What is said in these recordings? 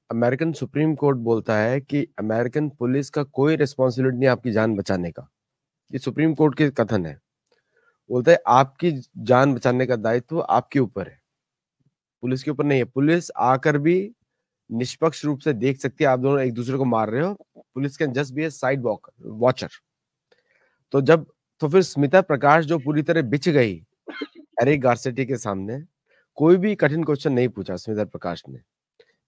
American supreme court बोलता है कि अमेरिकन पुलिस का कोई रिस्पॉन्सिबिलिटी नहीं आपकी जान बचाने का। ये सुप्रीम कोर्ट के कथन है। बोलता है आपकी जान बचाने का दायित्व आपके ऊपर है, पुलिस के ऊपर नहीं है। पुलिस आकर भी निष्पक्ष रूप से देख सकती है आप दोनों एक दूसरे को मार रहे हो, police can just be A side watcher. तो फिर स्मिता प्रकाश जो पूरी तरह बिछ गई एरिक गारसेटी के सामने, कोई भी कठिन क्वेश्चन नहीं पूछा स्मिता प्रकाश ने।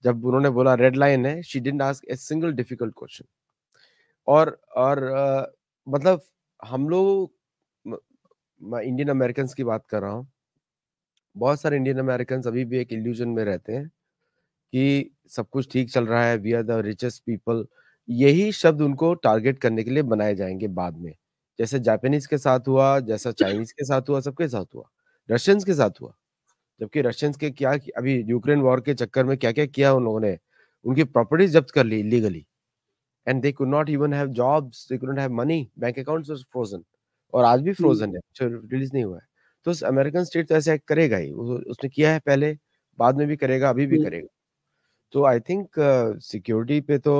जब उन्होंने बोला रेड लाइन है, she didn't ask a single difficult question. और मतलब हम लोग, मैं इंडियन अमेरिकन की बात कर रहा हूँ, बहुत सारे इंडियन अमेरिकन अभी भी एक इल्यूजन में रहते हैं कि सब कुछ ठीक चल रहा है, we are the richest people. यही शब्द उनको टारगेट करने के लिए बनाए जाएंगे बाद में, जैसे जापानीज के साथ हुआ, जैसा चाइनीज के साथ हुआ, सबके साथ हुआ, रशियंस के साथ हुआ। जबकि रशियंस के क्या अभी यूक्रेन वॉर के चक्कर में क्या क्या किया उन लोगों ने, उनकी प्रॉपर्टीज जब्त कर ली illegally, and they could not even have jobs, they couldn't have money, bank accounts were frozen, और आज भी फ्रोजन है, रिलीज नहीं हुआ है। तो अमेरिकन स्टेट तो ऐसे करेगा ही, उसने किया है पहले, बाद में भी करेगा, अभी भी करेगा। तो आई थिंक सिक्योरिटी पे तो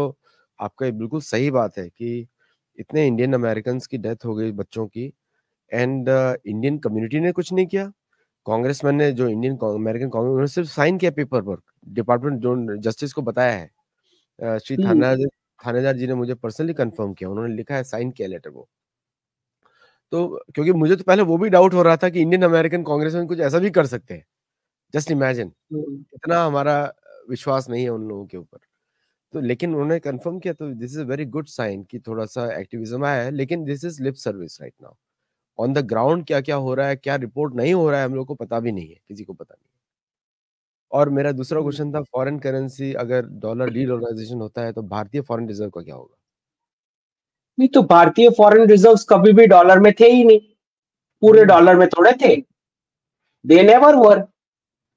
आपका बिल्कुल सही बात है कि इतने इंडियन अमेरिकन की डेथ हो गई बच्चों की, एंड इंडियन कम्युनिटी ने कुछ नहीं किया। कांग्रेसमैन ने, जो इंडियन अमेरिकन कांग्रेस, उन्होंने सिर्फ साइन किया पेपर वर्क, डिपार्टमेंट जो जस्टिस को बताया है, श्री थानेदार जी ने मुझे पर्सनली कंफर्म किया, उन्होंने लिखा है, साइन किया लेटर वो। तो क्योंकि मुझे तो पहले वो भी डाउट हो रहा था कि इंडियन अमेरिकन कांग्रेसमैन कुछ ऐसा भी कर सकते हैं, जस्ट इमेजिन, इतना हमारा विश्वास नहीं है उन लोगों के ऊपर। तो लेकिन उन्होंने कंफर्म किया, तो this is a very good sign कि थोड़ा सा एक्टिविज्म आया है, लेकिन this is lip service right now. On the ground क्या क्या हो रहा है, क्या रिपोर्ट नहीं हो रहा है, हम लोग को पता भी नहीं है, किसी को पता नहीं है। और मेरा दूसरा क्वेश्चन था, फॉरेन करेंसी अगर डॉलर डीडॉलराइजेशन होता है तो भारतीय फॉरेन रिजर्व का क्या होगा? नहीं, तो भारतीय फॉरेन रिजर्व्स कभी भी डॉलर में थे ही नहीं, पूरे डॉलर में थोड़े थे, दे नेवर वर,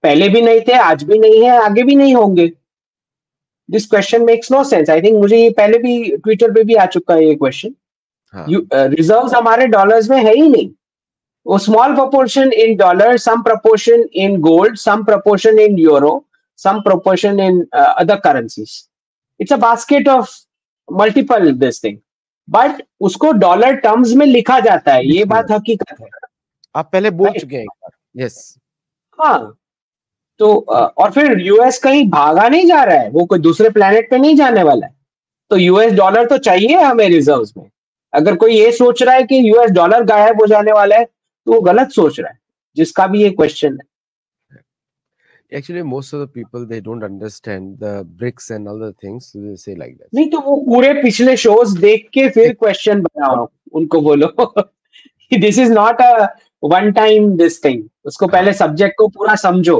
पहले भी नहीं थे, आज भी नहीं है, आगे भी नहीं होंगे। This question makes no sense. I think मुझे ये पहले भी ट्विटर पे भी आ चुका है ये क्वेश्चन। रिजर्व्स हमारे डॉलर्स में है ही नहीं, वो small proportion in dollar, some proportion in gold, some proportion in euro, some proportion in other currencies. It's a basket of multiple this thing, but उसको डॉलर टर्म्स में लिखा जाता है, ये बात हकीकत है। आप पहले बोल चुके हैं एक बार। यस। हाँ, तो और फिर यूएस कहीं भागा नहीं जा रहा है, वो कोई दूसरे प्लेनेट पे नहीं जाने वाला है, तो यूएस डॉलर तो चाहिए हमें रिजर्व्स में। अगर कोई ये सोच रहा है कि यूएस डॉलर गायब हो जाने वाला है, तो वो गलत सोच रहा है, जिसका भी ये क्वेश्चन है। Actually, most of the people, they don't understand the BRICS and other things, so they say like that. नहीं तो वो पूरे पिछले शोज देख के फिर क्वेश्चन बनाओ, उनको बोलो this is not a one time this thing, उसको पहले सब्जेक्ट को पूरा समझो,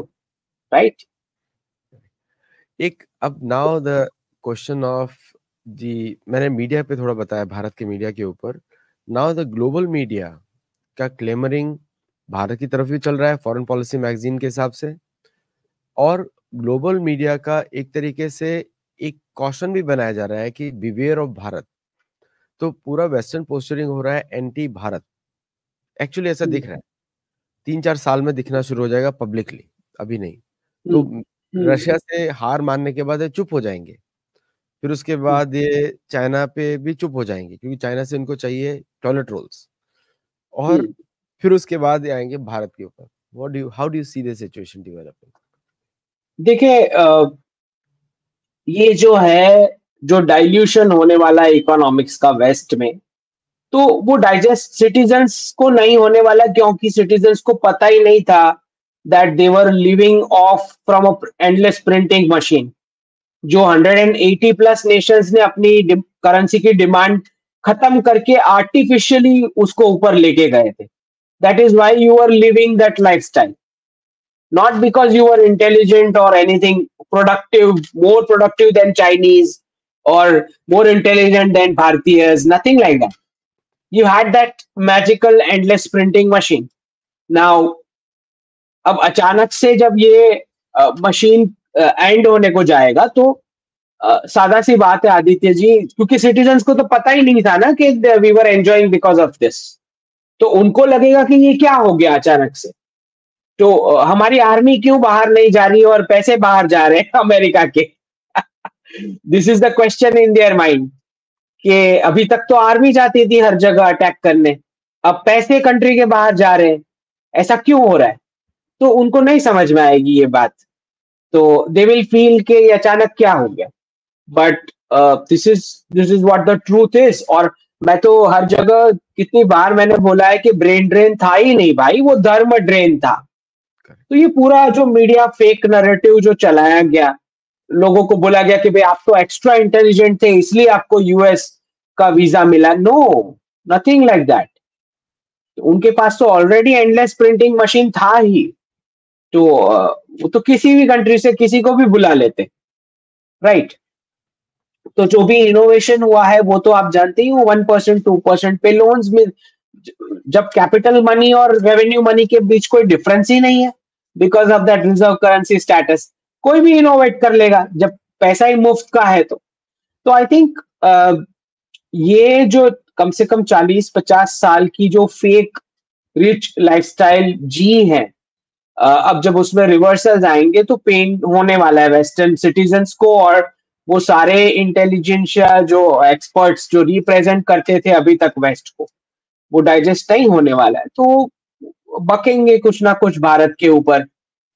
राइट? एक अब now the question of the, मैंने मीडिया पे थोड़ा बताया, भारत के मीडिया के ऊपर। नाउ द ग्लोबल मीडिया का क्लेमरिंग भारत की तरफ भी चल रहा है, फॉरेन पॉलिसी मैगजीन के हिसाब से, और ग्लोबल मीडिया का एक तरीके से एक कॉशन भी बनाया जा रहा है कि बिवेयर ऑफ भारत। तो पूरा वेस्टर्न पोस्चरिंग हो रहा है एंटी भारत, एक्चुअली ऐसा दिख रहा है। 3-4 साल में दिखना शुरू हो जाएगा पब्लिकली, अभी नहीं। तो रशिया से हार मानने के बाद ये चुप हो जाएंगे, फिर उसके बाद ये चाइना पे भी चुप हो जाएंगे, क्योंकि चाइना से उनको चाहिए टॉयलेट रोल्स, और फिर उसके बाद आएंगे भारत के ऊपर। How do you see this situation developing? देखिए, ये जो है, जो डाइल्यूशन होने वाला है इकोनॉमिक्स का वेस्ट में, तो वो डाइजेस्ट सिटीजन्स को नहीं होने वाला, क्योंकि सिटीजन्स को पता ही नहीं था that they were living of from a endless printing machine. जो 180 प्लस नेशंस ने अपनी करेंसी की डिमांड खत्म करके आर्टिफिशियली उसको ऊपर लेके गए थे। That is why you are living that lifestyle, not because you are intelligent or anything productive, more productive than Chinese or more intelligent than Bharatiyas, nothing like that. You had that magical endless printing machine. Now, अब अचानक से जब ये machine and होने को जाएगा, तो सादा सी बात है आदित्य जी, क्योंकि सिटीजन्स को तो पता ही नहीं था ना कि we were enjoying because of this, तो उनको लगेगा कि ये क्या हो गया अचानक से। तो हमारी आर्मी क्यों बाहर नहीं जा रही और पैसे बाहर जा रहे हैं अमेरिका के this is the question in their mind कि अभी तक तो आर्मी जाती थी हर जगह अटैक करने, अब पैसे कंट्री के बाहर जा रहे हैं, ऐसा क्यों हो रहा है? तो उनको नहीं समझ में आएगी ये बात, तो दे विल फील कि ये अचानक क्या हो गया। But this is what the truth is. और मैं तो हर जगह कितनी बार मैंने बोला है कि ब्रेन ड्रेन था ही नहीं भाई, वो धर्म ड्रेन था। तो ये पूरा जो मीडिया फेक नैरेटिव जो चलाया गया, लोगों को बोला गया कि भाई आप तो एक्स्ट्रा इंटेलिजेंट थे इसलिए आपको यूएस का वीजा मिला। No, nothing like that. उनके पास तो ऑलरेडी एंडलेस प्रिंटिंग मशीन था ही, तो वो तो किसी भी कंट्री से किसी को भी बुला लेते, राइट? तो जो भी इनोवेशन हुआ है वो तो आप जानते ही हो, 1% 2% पे लोन्स में, जब कैपिटल मनी और रेवेन्यू मनी के बीच कोई डिफरेंस ही नहीं है, because of that reserve currency status, कोई भी इनोवेट कर लेगा जब पैसा ही मुफ्त का है। तो आई थिंक ये जो कम से कम 40-50 साल की जो फेक रिच लाइफस्टाइल जी है, अब जब उसमें रिवर्सल्स आएंगे तो पेन होने वाला है वेस्टर्न सिटीजन्स को, और वो सारे इंटेलिजेंशिया जो एक्सपर्ट्स जो रिप्रेजेंट करते थे अभी तक वेस्ट को, वो डाइजेस्ट नहीं होने वाला है। तो बकेंगे कुछ ना कुछ भारत के ऊपर,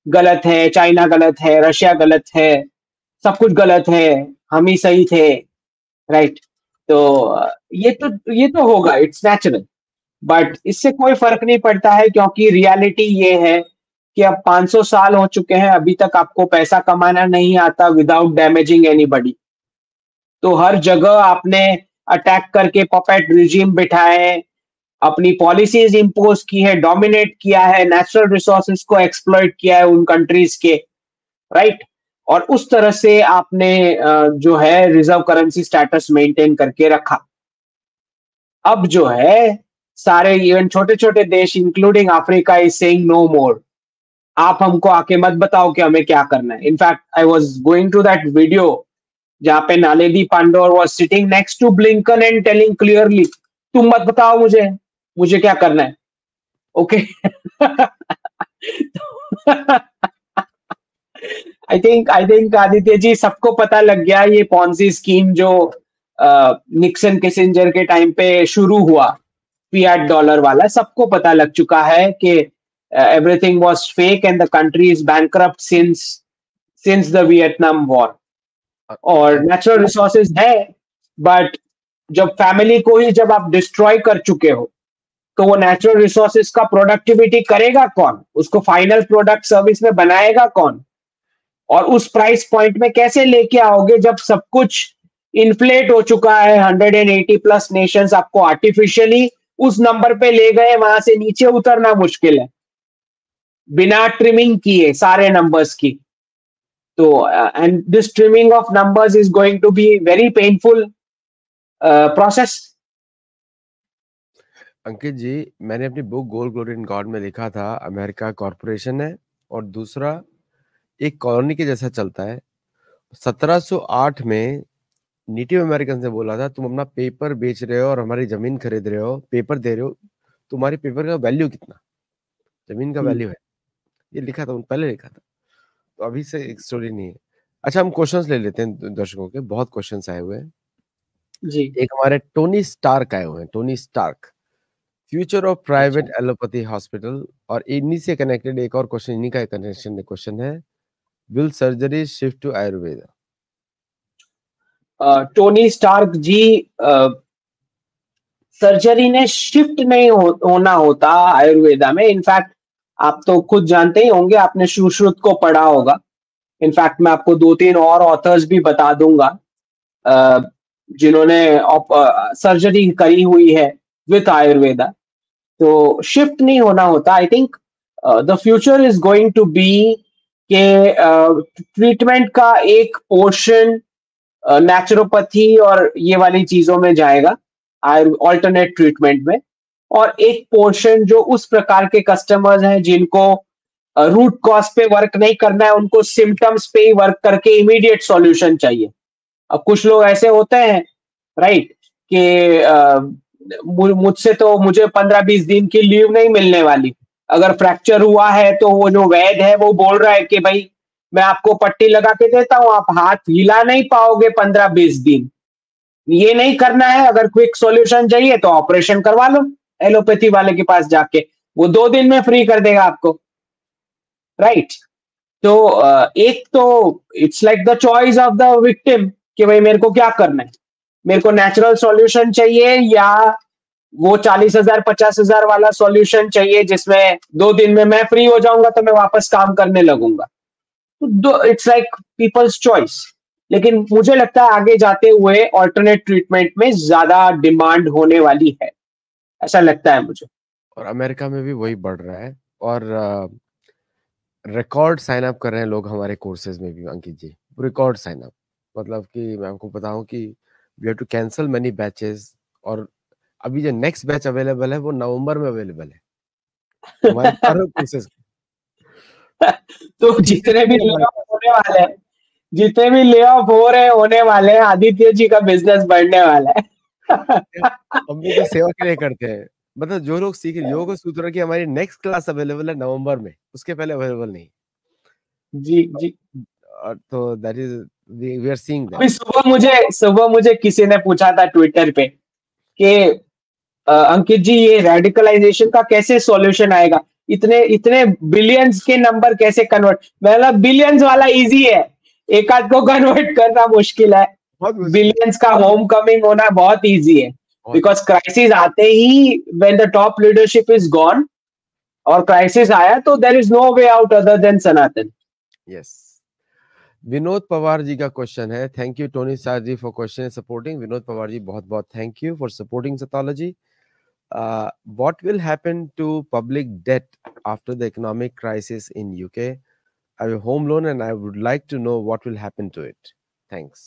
गलत है, चाइना गलत है, रशिया गलत है, सब कुछ गलत है, हम ही सही थे, राइट? तो ये तो होगा, इट्स नेचुरल। बट इससे कोई फर्क नहीं पड़ता है, क्योंकि रियलिटी ये है कि अब 500 साल हो चुके हैं, अभी तक आपको पैसा कमाना नहीं आता विदाउट डैमेजिंग एनीबॉडी। तो हर जगह आपने अटैक करके पपेट रिजीम बिठाए, अपनी पॉलिसीज इंपोज की है, डोमिनेट किया है, नेचुरल रिसोर्सेज को एक्सप्लॉइट किया है उन कंट्रीज के, राइट? और उस तरह से आपने जो है रिजर्व करेंसी स्टेटस मेंटेन करके रखा। अब जो है सारे इवन छोटे छोटे देश including Africa is saying no more, आप हमको आके मत बताओ कि हमें क्या करना है। In fact I was going to that video जहां पे Naledi Pandor was sitting next to Blinken and telling clearly, तुम मत बताओ मुझे, मुझे क्या करना है, okay? I think Aditya ji, सबको पता लग गया ये पॉन्जी स्कीम जो निक्सन किसिंजर के टाइम पे शुरू हुआ, फिएट डॉलर वाला, सबको पता लग चुका है कि everything was fake and the country is bankrupt since the Vietnam war. और नेचुरल रिसोर्सेज है, बट जब फैमिली को ही जब आप डिस्ट्रॉय कर चुके हो, तो वो नेचुरल रिसोर्सेज का प्रोडक्टिविटी करेगा कौन? उसको फाइनल प्रोडक्ट सर्विस में बनाएगा कौन? और उस प्राइस पॉइंट में कैसे लेके आओगे जब सब कुछ इन्फ्लेट हो चुका है? 180 प्लस नेशंस आपको आर्टिफिशियली उस नंबर पे ले गए, वहां से नीचे उतरना मुश्किल है बिना ट्रिमिंग किए सारे नंबर्स की। तो and this trimming of numbers is going to be very painful process. Ankit ji, मैंने अपनी book gold glory in God में लिखा था, अमेरिका कॉर्पोरेशन है और दूसरा एक कॉलोनी के जैसा चलता है। 1708 में नेटिव अमेरिकन से बोला था, तुम अपना पेपर बेच रहे हो और हमारी जमीन खरीद रहे हो, पेपर दे रहे हो, तुम्हारी पेपर का वैल्यू कितना, जमीन का वैल्यू है, ये लिखा था, पहले लिखा था। तो अभी से एक स्टोरी नहीं है। अच्छा, हम क्वेश्चंस ले लेते हैं दर्शकों के, बहुत क्वेश्चंस आए हुए हैं जी। एक हमारे टोनी स्टार्क आए हुए हैं, Tony Stark, future of private allopathy hospital. और इन्हीं से कनेक्टेड एक और क्वेश्चन, इन्हीं का क्वेश्चन है, will surgery shift to Ayurveda? Tony Stark ji, surgery ने शिफ्ट नहीं होना होता आयुर्वेदा में। इनफैक्ट आप तो खुद जानते ही होंगे, आपने सुश्रुत को पढ़ा होगा। इनफैक्ट मैं आपको 2-3 और ऑथर्स भी बता दूंगा जिन्होंने सर्जरी करी हुई है विथ आयुर्वेदा। तो शिफ्ट नहीं होना होता। I think the future is going to be के ट्रीटमेंट का एक पोर्शन नेचुरोपैथी और ये वाली चीजों में जाएगा, ऑल्टरनेट ट्रीटमेंट में, और एक पोर्शन जो उस प्रकार के कस्टमर्स हैं जिनको रूट कॉज पे वर्क नहीं करना है, उनको सिम्टम्स पे ही वर्क करके इमीडिएट सॉल्यूशन चाहिए। अब कुछ लोग ऐसे होते हैं, राइट, कि मुझसे तो मुझे 15-20 दिन की लीव नहीं मिलने वाली, अगर फ्रैक्चर हुआ है तो वो जो वैद है वो बोल रहा है कि भाई मैं आपको पट्टी लगा के देता हूँ, आप हाथ हिला नहीं पाओगे 15-20 दिन। ये नहीं करना है, अगर क्विक सॉल्यूशन चाहिए तो ऑपरेशन करवा लो एलोपैथी वाले के पास जाके, वो 2 दिन में फ्री कर देगा आपको, राइट? तो एक तो it's like the choice of the victim कि भाई मेरे को क्या करना है, मेरे को नेचुरल सॉल्यूशन चाहिए या वो 40,000 50,000 वाला सॉल्यूशन चाहिए जिसमें 2 दिन में मैं फ्री हो जाऊंगा तो मैं वापस काम करने लगूंगा। तो इट्स लाइक पीपल्स चॉइस। लेकिन मुझे लगता है आगे जाते हुए ऑल्टरनेट ट्रीटमेंट में ज्यादा डिमांड होने वाली है, ऐसा लगता है मुझे। और अमेरिका में भी वही बढ़ रहा है, और रिकॉर्ड साइन अप कर रहे हैं लोग हमारे कोर्सेज में भी Ankit ji, record sign up. मतलब कि मैं आपको बताऊं कि we have to cancel many batches, और अभी जो नेक्स्ट बैच अवेलेबल है वो नवंबर में अवेलेबल है हमारे चारों कोर्सेज। तो जितने भी ले ऑफ होने वाले हैं, जितने भी ले ऑफ हो रहे होने वाले हैं, आदित्य जी का बिजनेस बढ़ने वाला है। हम भी तो सेवा के लिए करते हैं। मतलब जो लोग सीख योग सूत्र की हमारी नेक्स्ट क्लास अवेलेबल है नवंबर में, उसके पहले अवेलेबल नहीं। जी जी। तो that is we are seeing that. अभी सुबह मुझे किसी ने पूछा था ट्विटर पे कि अंकित जी ये रेडिकलाइजेशन का कैसे सॉल्यूशन आएगा, इतने इतने बिलियंस के नंबर कैसे कन्वर्ट, मतलब बिलियंस वाला इजी है, एक आध को कन्वर्ट करना मुश्किल है, बिलियंस का होम कमिंग होना बहुत इजी है। बिकॉज क्राइसिस आते ही when the top leadership is gone, और क्राइसिस आया तो there is no way out other than Sanatan. Yes. Vinod Pawar ji का क्वेश्चन है, thank you Tony sir ji for question supporting. Vinod Pawar ji बहुत बहुत thank you for supporting psephology. What will happen to public debt after the economic crisis in UK? I have a home loan and I would like to know what will happen to it. Thanks.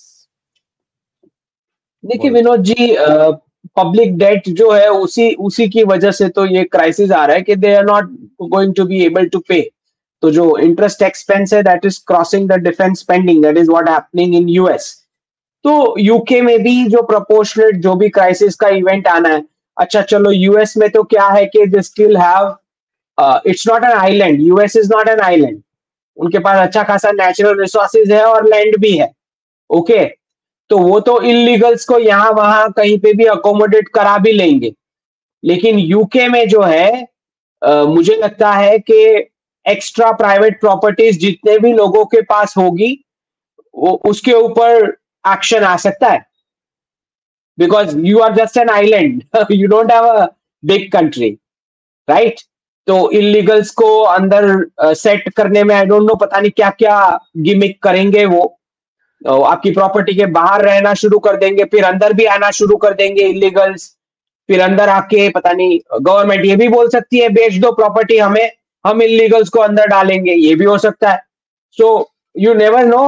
देखिए Vinod ji, public debt जो है उसी उसी की वजह से तो ये क्राइसिस आ रहा है कि they are not going to be able to pay. तो जो इंटरेस्ट एक्सपेंस है that is crossing the defence spending, that is what happening in US. तो यूके में भी जो प्रोपोर्शनेट जो भी क्राइसिस का इवेंट आना है, अच्छा चलो यूएस में तो क्या है कि they still have, it's not an island, US is not an island, उनके पास अच्छा खासा नेचुरल रिसोर्सेज है और लैंड भी है, ओके। तो वो तो इलीगल्स को यहाँ वहां कहीं पे भी अकोमोडेट करा भी लेंगे। लेकिन यूके में जो है, मुझे लगता है कि एक्स्ट्रा प्राइवेट प्रॉपर्टीज जितने भी लोगों के पास होगी वो उसके ऊपर एक्शन आ सकता है, because you are just an island, you don't have a big country, right? तो इलीगल्स को अंदर सेट करने में आई डोंट नो, पता नहीं क्या क्या गिमिक करेंगे वो, आपकी प्रॉपर्टी के बाहर रहना शुरू कर देंगे, फिर अंदर भी आना शुरू कर देंगे इलीगल्स, फिर अंदर आके पता नहीं गवर्नमेंट ये भी बोल सकती है बेच दो प्रॉपर्टी हमें, हम इलीगल्स को अंदर डालेंगे, ये भी हो सकता है। So you never know,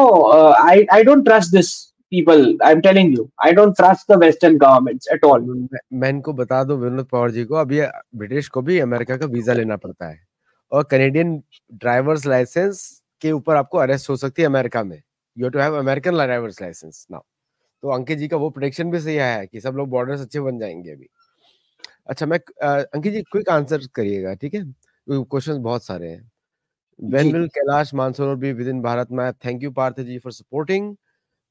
I don't trust this people, I am telling you, I don't trust the western governments at all. मैं इनको बता दूं विनोद पवार जी को, अभी ब्रिटिश को भी अमेरिका का वीजा लेना पड़ता है, और कैनेडियन ड्राइवर्स लाइसेंस के ऊपर आपको अरेस्ट हो सकती है अमेरिका में। You have to have American drivers licence now. तो अंकित जी का वो प्रेडिक्शन भी सही आया है कि सब लोग बॉर्डर्स अच्छे बन जाएंगे अभी। अच्छा, मैं अंकित जी क्विक आंसर करिएगा, ठीक है? क्वेश्चंस बहुत सारे हैं। When will Kailash Mansarovar be within Bharat map? Thank you Parth ji for supporting.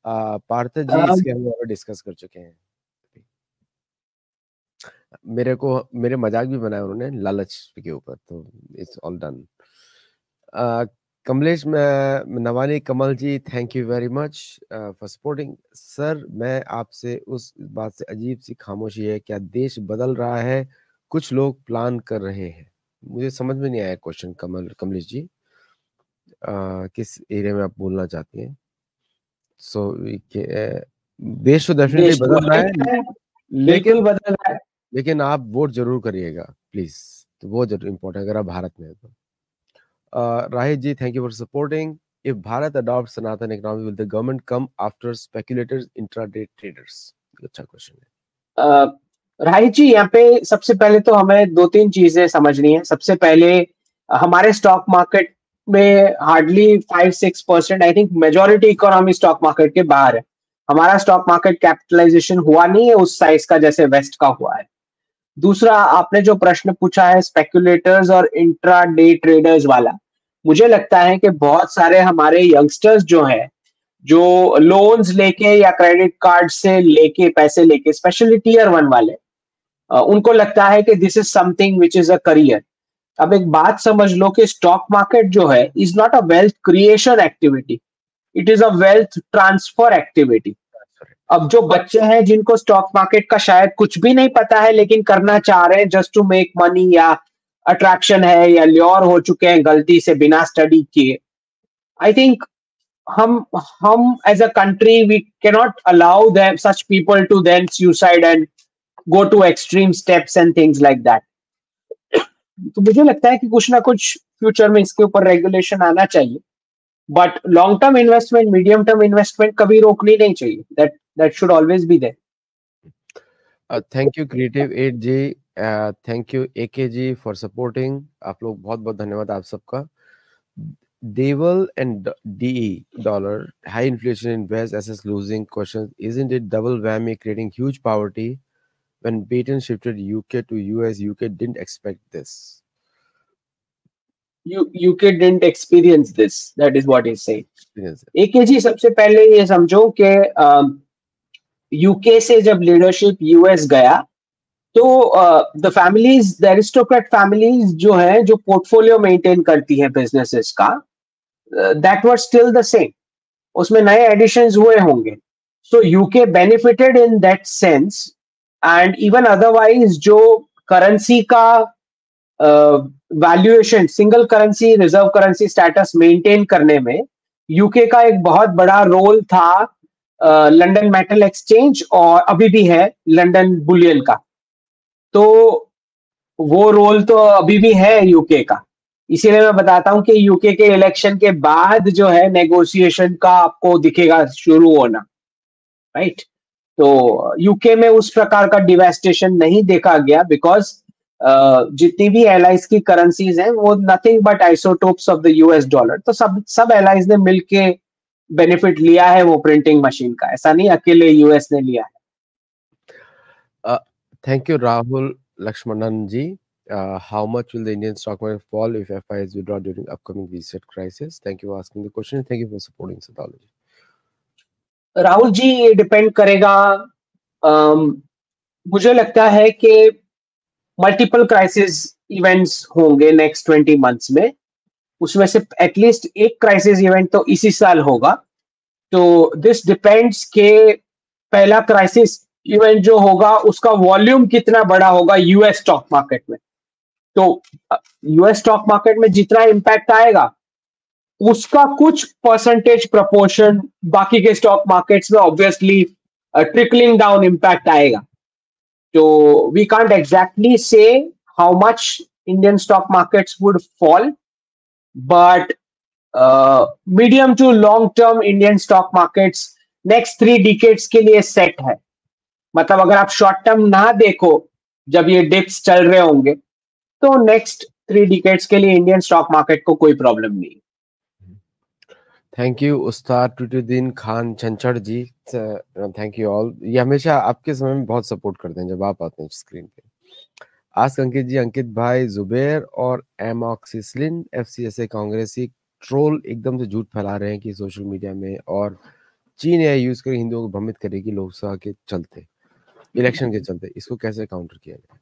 Parth ji इसके हम और डिस्कस कर चुके हैं। मेरे मजाक भी बनाया उन्होंने लालच के ऊपर, तो it's all done. Kamlesh Navani Kamal ji, thank you very much for supporting. Sir मैं आपसे उस बात से अजीब सी खामोशी है, क्या देश बदल रहा है? कुछ लोग प्लान कर रहे हैं। मुझे समझ में नहीं आया क्वेश्चन कमलेश जी, किस एरिया में आप बोलना चाहती हैं? सो देश तो डेफिनेटली बदल रहा है, लेकिन आप वोट जरूर करिएगा प्लीज, तो वो जरूर इम्पोर्टेंट अगर आप भारत में है तो। Rahit ji, thank you for supporting. If Bharat adopt Sanatan economy will the government come after speculators intraday traders? अच्छा क्वेश्चन है। राहित जी, यहाँ पे सबसे पहले तो हमें 2-3 चीजें समझनी है। सबसे पहले हमारे स्टॉक मार्केट में hardly 5-6%, I think majority economy stock market के बाहर है। हमारा स्टॉक मार्केट कैपिटलाइजेशन हुआ नहीं है उस साइज का जैसे वेस्ट का हुआ है। दूसरा, आपने जो प्रश्न पूछा है स्पेक्युलेटर्स और इंट्रा डे ट्रेडर्स वाला, मुझे लगता है कि बहुत सारे हमारे यंगस्टर्स जो हैं, जो लोन्स लेके या क्रेडिट कार्ड से लेके पैसे लेके, स्पेशली टियर 1 वाले, उनको लगता है कि this is something which is a career. अब एक बात समझ लो कि स्टॉक मार्केट जो है is not a wealth creation activity, it is a wealth transfer activity. अब जो बच्चे हैं जिनको स्टॉक मार्केट का शायद कुछ भी नहीं पता है लेकिन करना चाह रहे हैं जस्ट टू मेक मनी, या अट्रैक्शन है, या ल्योर हो चुके हैं गलती से बिना स्टडी किए, आई थिंक हम as a country we cannot allow them such people to then suicide and go to extreme steps and things like that. तो मुझे लगता है कि कुछ ना कुछ फ्यूचर में इसके ऊपर रेगुलेशन आना चाहिए, but long term investment, medium term investment कभी रोकनी नहीं चाहिए, that should always be there. Thank you creative 8G, thank you AK ji for supporting. आप लोग बहुत बहुत धन्यवाद आप सबका। Deval and DE dollar, high inflation in West, SS losing question. Isn't it double whammy creating huge poverty? When Baton shifted UK to US, UK didn't expect this. UK didn't experience this, that is what he's saying। Experience it. AKG सबसे पहले ये समझो कि UK से जब leadership US गया तो the families, the aristocrat families जो है, जो पोर्टफोलियो मेंटेन करती है बिजनेसेस का, that was still the same, उसमें नए एडिशंस हुए होंगे। सो UK benefited in that sense, and even otherwise जो करेंसी का valuation, single currency, reserve currency status maintain करने में यूके का एक बहुत बड़ा रोल था लंदन मेटल एक्सचेंज, और अभी भी है लंदन बुलियन का। तो वो रोल तो अभी भी है यूके का। इसीलिए मैं बताता हूं कि यूके के इलेक्शन के बाद जो है नेगोशिएशन का आपको दिखेगा शुरू होना, राइट। तो यूके में उस प्रकार का डिवेस्टेशन नहीं देखा गया, बिकॉज जितनी भी एलाइज की करेंसीज हैं वो nothing but isotopes of the US dollar. तो सब एलाइज ने मिलके बेनिफिट लिया है वो प्रिंटिंग मशीन का, ऐसा नहीं अकेले यूएस ने लिया है। Thank you, Rahul Lakshmanan ji. How much will the Indian stock market fall if FIs withdraw during upcoming reset crisis? Thank you for asking the question. Thank you for supporting Sathology. Rahul ji, ये depend करेगा। मुझे लगता है कि multiple crisis events होंगे next 20 months में, उसमें से एटलीस्ट एक क्राइसिस इवेंट तो इसी साल होगा। तो दिस डिपेंड्स के पहला क्राइसिस इवेंट जो होगा उसका वॉल्यूम कितना बड़ा होगा यूएस स्टॉक मार्केट में। तो यूएस स्टॉक मार्केट में जितना इंपैक्ट आएगा उसका कुछ परसेंटेज प्रपोर्शन बाकी के स्टॉक मार्केट्स में ऑब्वियसली ट्रिकलिंग डाउन इंपैक्ट आएगा। तो we can't exactly say how much Indian stock markets would fall, but medium to long term Indian stock markets next 3 decades के लिए सेट है। मतलब अगर आप शॉर्ट टर्म ना देखो जब ये डिप्स चल रहे होंगे, तो नेक्स्ट 3 डिकेड्स के लिए इंडियन स्टॉक मार्केट को कोई प्रॉब्लम नहीं। Thank you Ustad टुटुद्दीन Khan छंछड़ ji, thank you all. ये हमेशा आपके समय में बहुत सपोर्ट करते हैं जब आप आते हैं स्क्रीन पे। आज अंकित जी, अंकित भाई, जुबेर और एमॉक्सिसिलिन FCSA कांग्रेसी ट्रोल एकदम से झूठ फैला रहे हैं कि सोशल मीडिया में, और चीन एआई यूज कर हिंदुओं को भ्रमित करेगी लोकसभा के चलते, इलेक्शन के चलते। इसको कैसे काउंटर किया जाए?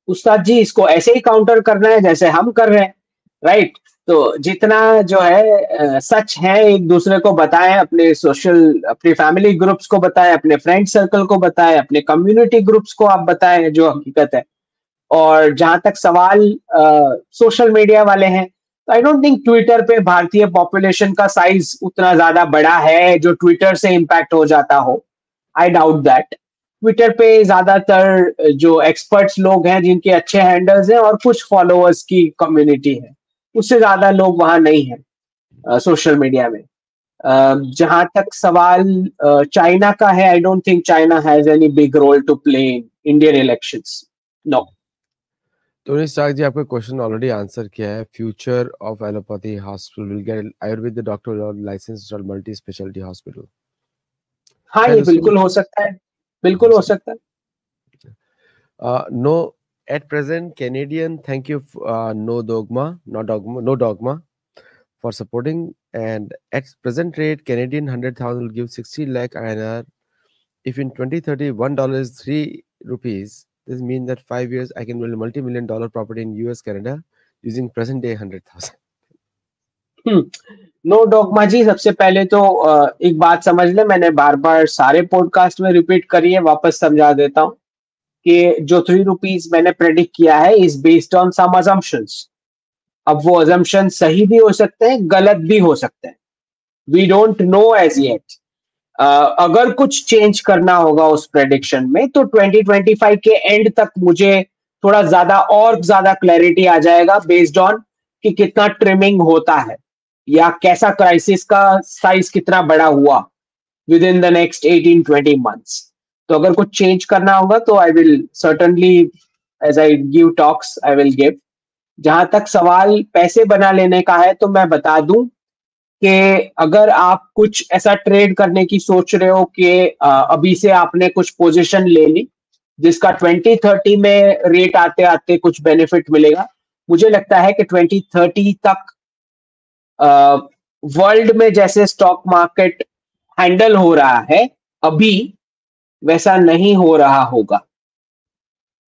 उस्ताद जी, इसको ऐसे ही काउंटर करना है जैसे हम कर रहे हैं, राइट। तो जितना जो है सच है एक दूसरे को बताएं, अपने सोशल, अपनी फैमिली ग्रुप्स को बताएं, अपने फ्रेंड सर्कल को बताएं, अपने कम्युनिटी ग्रुप्स को आप बताएं जो हकीकत है। और जहां तक सवाल सोशल मीडिया वाले हैं, तो आई डोंट थिंक ट्विटर पे भारतीय पॉपुलेशन का साइज उतना ज्यादा बड़ा है जो ट्विटर से इम्पैक्ट हो जाता हो। I doubt that. ट्विटर पे ज्यादातर जो एक्सपर्ट्स लोग हैं जिनके अच्छे हैंडल्स हैं और कुछ फॉलोअर्स की कम्युनिटी है, उससे ज्यादा लोग वहां नहीं है सोशल मीडिया में। जहां तक सवाल चाइना का है, I don't think China has any big role to play in Indian elections, no. Tony Stark ji, आपका क्वेश्चन ऑलरेडी आंसर किया है। Future of allopathy hospital will get Ayurveda doctor और लाइसेंस और मल्टी स्पेशलिटी हॉस्पिटल। हाँ, ये बिल्कुल हो सकता है, बिल्कुल हो सकता है। No, at present, Canadian, thank you, no dogma, no dogma. for supporting. And at present rate, Canadian 100,000 will give 60 lakh INR. If in 2030 $1 is 3 rupees, this means that 5 years I can build a multi-million dollar property in US, Canada using present day 100,000. No dogma ji, सबसे पहले तो एक बात समझ ले, मैंने बार बार सारे podcast में रिपीट करी है, वापस समझा देता हूँ कि जो 3 रुपीज मैंने प्रेडिक्ट किया है is based on some assumptions. अब वो अजम्पशन सही भी हो सकते हैं, गलत भी हो सकते हैं, we don't know as yet. अगर कुछ चेंज करना होगा उस प्रेडिक्शन में तो 2025 के एंड तक मुझे थोड़ा ज्यादा और ज्यादा क्लैरिटी आ जाएगा बेस्ड ऑन कि कितना ट्रिमिंग होता है या कैसा क्राइसिस का साइज कितना बड़ा हुआ within the next 18-20 months. तो अगर कुछ चेंज करना होगा तो I will certainly, as I give talks, I will give. जहां तक सवाल पैसे बना लेने का है तो मैं बता दूं कि अगर आप कुछ ऐसा ट्रेड करने की सोच रहे हो कि अभी से आपने कुछ पोजीशन ले ली जिसका 2030 में रेट आते आते कुछ बेनिफिट मिलेगा, मुझे लगता है कि 2030 तक वर्ल्ड में जैसे स्टॉक मार्केट हैंडल हो रहा है अभी, वैसा नहीं हो रहा होगा।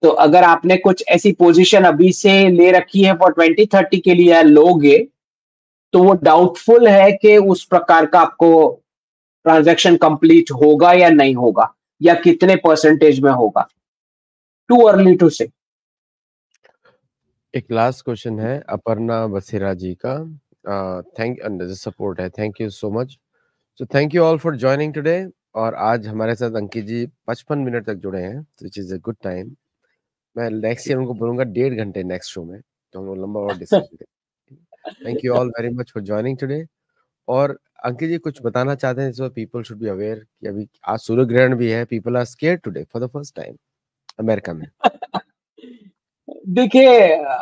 तो अगर आपने कुछ ऐसी पोजीशन अभी से ले रखी है फॉर 2030 के लिए लोगे, तो वो डाउटफुल है कि उस प्रकार का आपको ट्रांजैक्शन कंप्लीट होगा या नहीं होगा, या कितने परसेंटेज में होगा। टू अर्ली टू से। एक लास्ट क्वेश्चन है अपर्णा बसेरा जी का। थैंक सपोर्ट है, thank you so much. So thank you all for joining today. और आज हमारे साथ अंकित जी 55 मिनट तक जुड़े हैं, which is a good time. मैं नेक्स्ट ईयर उनको बोलूंगा 1.5 घंटे नेक्स्ट शो में, तो हम लोग लंबा और डिस्कस करें। Thank you all very much for joining today. और अंकित जी कुछ बताना चाहते हैं, so people should be aware कि अभी आज सूर्य ग्रहण भी है, people are scared today for the first time America में। देखिए,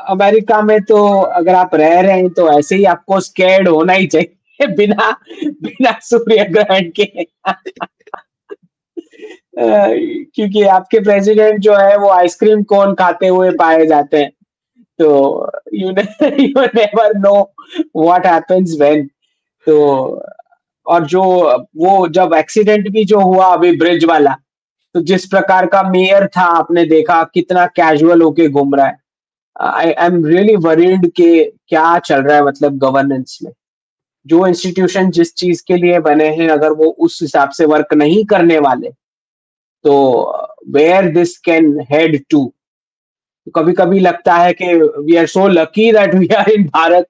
अमेरिका में तो अगर आप रह रहे हैं तो ऐसे ही आपको स्कैर्ड होना ही चाहिए बिना बिना सूर्य ग्रहण के। क्योंकि आपके प्रेसिडेंट जो है वो आइसक्रीम कोन खाते हुए पाए जाते हैं, तो you never know what happens when. तो और जो वो जब एक्सीडेंट भी जो हुआ अभी ब्रिज वाला, तो जिस प्रकार का मेयर था आपने देखा कितना कैजुअल होके घूम रहा है। आई एम रियली वरीड कि क्या चल रहा है मतलब गवर्नेंस में। जो इंस्टीट्यूशन जिस चीज के लिए बने हैं अगर वो उस हिसाब से वर्क नहीं करने वाले, तो where this can head to. कभी कभी लगता है कि we are so lucky that we are in Bharat,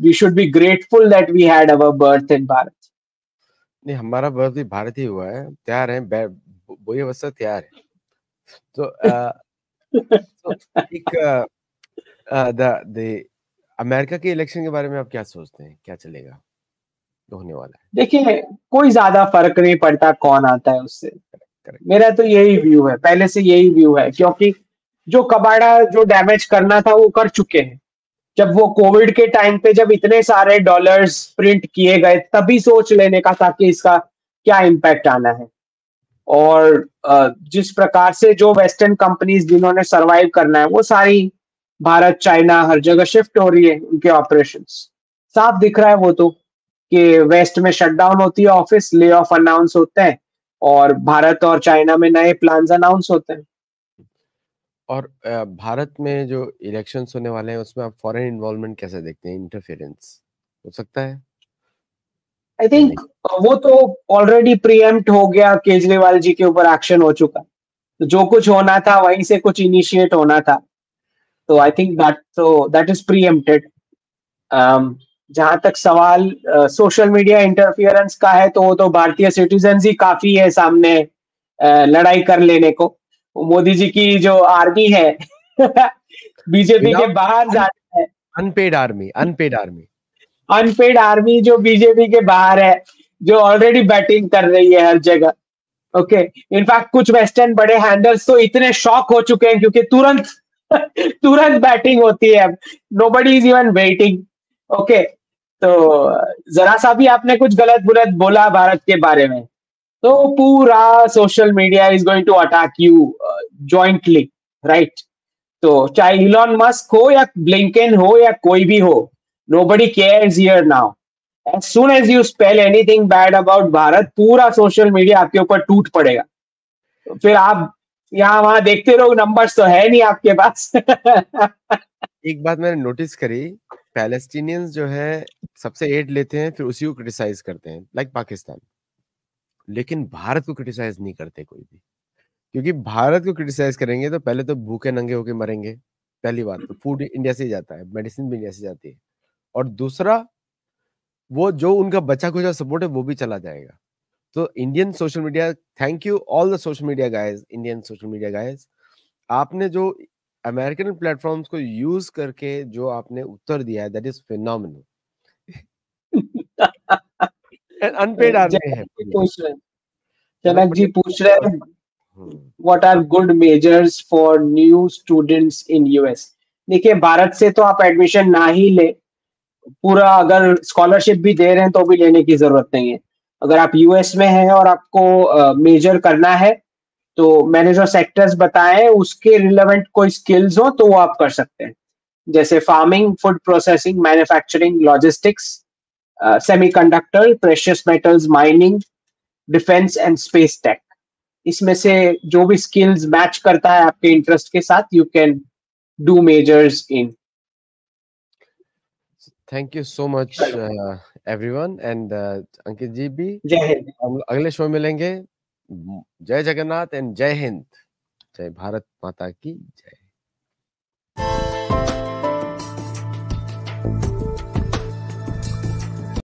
we should be grateful that we had our birth in Bharat. नहीं, हमारा बर्थ भी भारत ही हुआ है, तैयार है, बोई अवस्था तैयार है। तो एक द अमेरिका के इलेक्शन के बारे में आप क्या सोचते हैं, क्या चलेगा, होने वाला है? देखिए, कोई ज्यादा फर्क नहीं पड़ता कौन आता है उससे। मेरा तो यही व्यू है, पहले से यही व्यू है, क्योंकि जो कबाड़ा जो डैमेज करना था वो कर चुके हैं। जब वो कोविड के टाइम पे जब इतने सारे डॉलर्स प्रिंट किए गए, तभी सोच लेने का था कि इसका क्या इम्पैक्ट आना है। और जिस प्रकार से जो वेस्टर्न कंपनीज जिन्होंने सरवाइव करना है वो सारी भारत, चाइना, हर जगह शिफ्ट हो रही है उनके ऑपरेशंस। साफ दिख रहा है वो तो कि वेस्ट में शटडाउन होती है ऑफिस, ले ऑफ अनाउंस होते हैं, और भारत और चाइना में नए प्लान्स अनाउंस होते हैं। और भारत में जो इलेक्शंस होने वाले हैं उसमें आप फॉरेन इन्वॉल्वमेंट कैसे देखते हैं, इंटरफेरेंस हो सकता है? आई थिंक वो तो ऑलरेडी प्रीएम्प्ट हो गया, केजरीवाल जी के ऊपर एक्शन हो चुका, तो जो कुछ होना था वहीं से कुछ इनिशिएट होना था। तो आई थिंक दैट इज प्रीएम्प्टेड। जहां तक सवाल सोशल मीडिया इंटरफियरेंस का है, तो वो तो भारतीय सिटीजन ही काफी है सामने लड़ाई कर लेने को। मोदी जी की जो आर्मी है बीजेपी के बाहर जाना है, अनपेड आर्मी अनपेड आर्मी जो बीजेपी के बाहर है, जो ऑलरेडी बैटिंग कर रही है हर जगह। ओके, इनफैक्ट कुछ वेस्टर्न बड़े हैंडल्स तो इतने शॉक हो चुके हैं क्योंकि तुरंत तुरंत बैटिंग होती है, nobody is even waiting. Okay, तो जरा सा भी आपने कुछ गलत बुलत बोला भारत के बारे में तो पूरा social media is going to attack you jointly, right? तो चाहे इलॉन मस्क हो या ब्लिंकन हो या कोई भी हो, Nobody cares here now. As soon as you spell anything bad about Bharat, पूरा सोशल मीडिया आपके ऊपर टूट पड़ेगा. फिर आप यहाँ वहां देखते रहो, नंबर्स तो है नहीं आपके पास. एक बात मैंने नोटिस करी, पैलेस्टीनियंस जो है सबसे एड लेते हैं, फिर उसी को क्रिटिसाइज करते हैं, लाइक पाकिस्तान. लेकिन भारत को क्रिटिसाइज नहीं करते कोई भी, क्योंकि भारत को क्रिटिसाइज करेंगे तो पहले तो भूखे नंगे होके मरेंगे. पहली बात तो फूड इंडिया से ही जाता है, मेडिसिन भी इंडिया से जाती है, और दूसरा वो जो उनका बचा खुचा सपोर्ट है वो भी चला जाएगा. तो Indian social media, thank you all the social media guys, Indian social media guys, आपने जो अमेरिकन प्लेटफॉर्म्स को यूज करके जो आपने उत्तर दिया है, that is phenomenal. Unpaid army है पूरी. पूछ रहे मतलब जनक जी पूछ रहे हैं, hmm, what are good majors for new students in US. देखिए, भारत से तो आप एडमिशन ना ही ले, पूरा अगर स्कॉलरशिप भी दे रहे हैं तो भी लेने की जरूरत नहीं है. अगर आप यूएस में हैं और आपको मेजर करना है, तो मैंने जो सेक्टर्स बताए उसके रिलेवेंट कोई स्किल्स हो तो वो आप कर सकते हैं. जैसे farming, food processing, manufacturing, logistics, semiconductor, precious metals, mining, defence and space tech. इसमें से जो भी स्किल्स मैच करता है आपके इंटरेस्ट के साथ, you can do majors in. Thank you so much everyone, and Ankit ji भी. जय हिंद. हम अगले शो में मिलेंगे. जय जगन्नाथ एंड जय हिंद. जय भारत माता की जय.